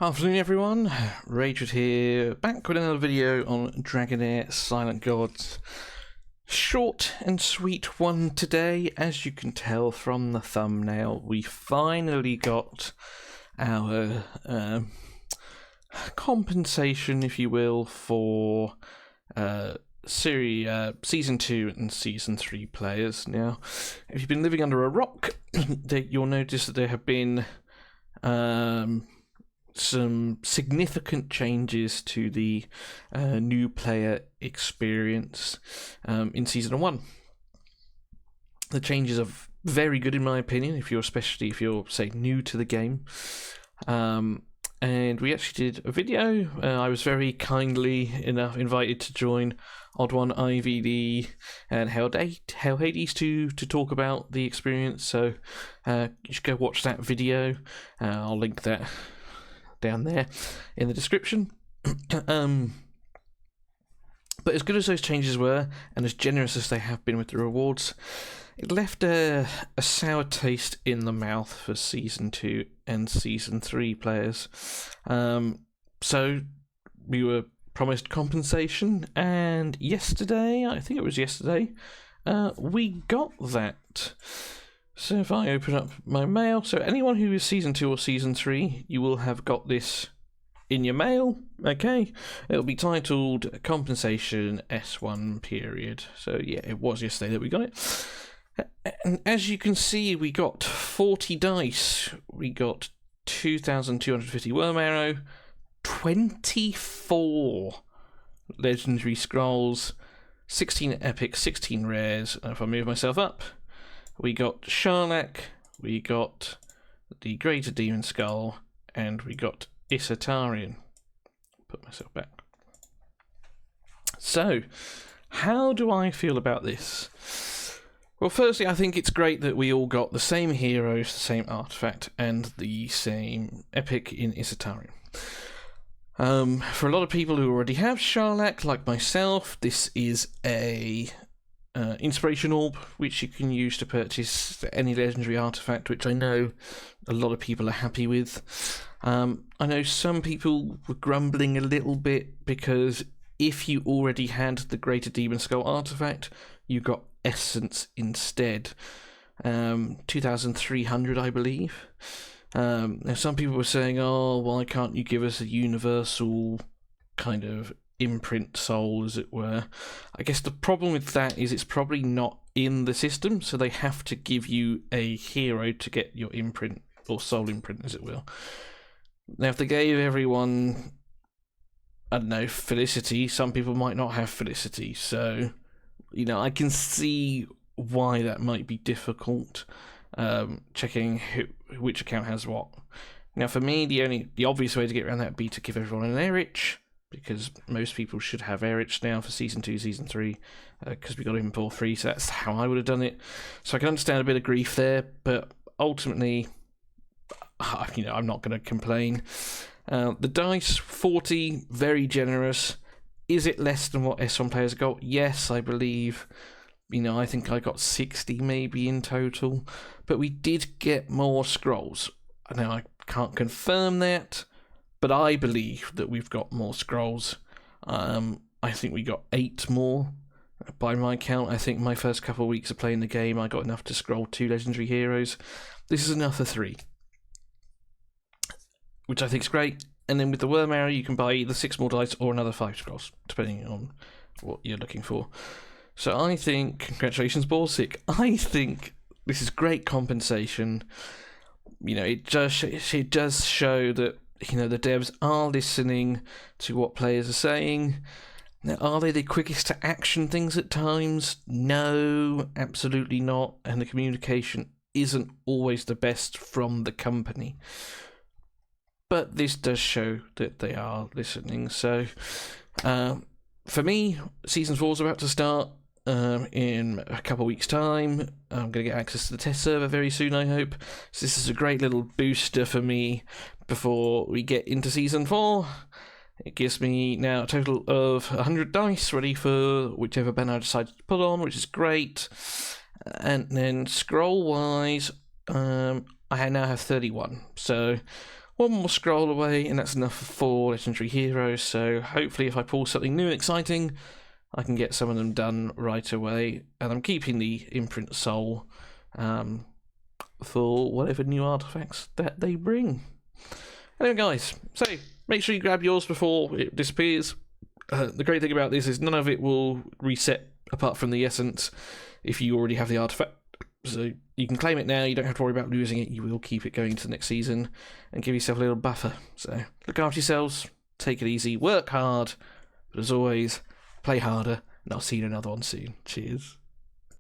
Afternoon everyone, Raged here, back with another video on Dragonheir Silent Gods. Short and sweet one today. As you can tell from the thumbnail, we finally got our compensation, if you will, for Season 2 and Season 3 players. Now, if you've been living under a rock, you'll notice that there have been some significant changes to the new player experience in Season 1. The changes are very good in my opinion, especially if you're, say, new to the game. And we actually did a video. I was very kindly enough invited to join Odd One, IVD, and Hell Hades to talk about the experience. So you should go watch that video. I'll link that down there in the description. But as good as those changes were, and as generous as they have been with the rewards, it left a sour taste in the mouth for Season 2 and Season 3 players. So we were promised compensation, and yesterday, I think it was yesterday, we got that. So if I open up my mail, so anyone who is Season 2 or Season 3, you will have got this in your mail, okay? It'll be titled Compensation S1 period. So yeah, it was yesterday that we got it. And as you can see, we got 40 dice, we got 2,250 worm arrow, 24 legendary scrolls, 16 epic, 16 rares, and if I move myself up, we got Sharlak, we got the Greater Demon Skull, and we got Isatarian. Put myself back. So, how do I feel about this? Well, firstly, I think it's great that we all got the same heroes, the same artifact, and the same epic in Isatarian. For a lot of people who already have Sharlak, like myself, this is a inspiration orb, which you can use to purchase any legendary artifact, which I know a lot of people are happy with. I know some people were grumbling a little bit because if you already had the Greater Demon Skull artifact, you got Essence instead. 2,300, I believe. Now some people were saying, oh, why can't you give us a universal kind of imprint soul, as it were? I guess the problem with that is it's probably not in the system, so they have to give you a hero to get your imprint, or soul imprint, as it will. Now, if they gave everyone, I don't know, Felicity, some people might not have Felicity, so, you know, I can see why that might be difficult, checking which account has what. Now, for me, the obvious way to get around that would be to give everyone an Erich, because most people should have Erich now for Season 2, Season 3, because we got him for free, so that's how I would have done it. So I can understand a bit of grief there, but ultimately, you know, I'm not going to complain. The dice, 40, very generous. Is it less than what S1 players got? Yes, I believe. You know, I think I got 60 maybe in total, but we did get more scrolls. Now, I can't confirm that, but I believe that we've got more scrolls. I think we got 8 more. By my count, I think my first couple of weeks of playing the game, I got enough to scroll 2 legendary heroes. This is enough for 3, which I think is great. And then with the worm arrow, you can buy either 6 more dice or another 5 scrolls, depending on what you're looking for. So I think, congratulations, Borsig. I think this is great compensation. You know, it does show that, you know, the devs are listening to what players are saying. Now, are they the quickest to action things at times? No, absolutely not. And the communication isn't always the best from the company. But this does show that they are listening. So, for me, Season 4 is about to start in a couple of weeks' time. I'm going to get access to the test server very soon, I hope. So this is a great little booster for me before we get into Season 4. It gives me now a total of 100 dice ready for whichever banner I decide to put on, which is great. And then scroll-wise, I now have 31. So one more scroll away, and that's enough for 4 legendary heroes, so hopefully if I pull something new and exciting, I can get some of them done right away, and I'm keeping the Imprint Soul for whatever new artifacts that they bring. Anyway guys, so make sure you grab yours before it disappears. The great thing about this is none of it will reset apart from the essence if you already have the artifact. So you can claim it now, you don't have to worry about losing it, you will keep it going to the next season and give yourself a little buffer. So look after yourselves, take it easy, work hard, but as always, play harder, and I'll see you in another one soon. Cheers.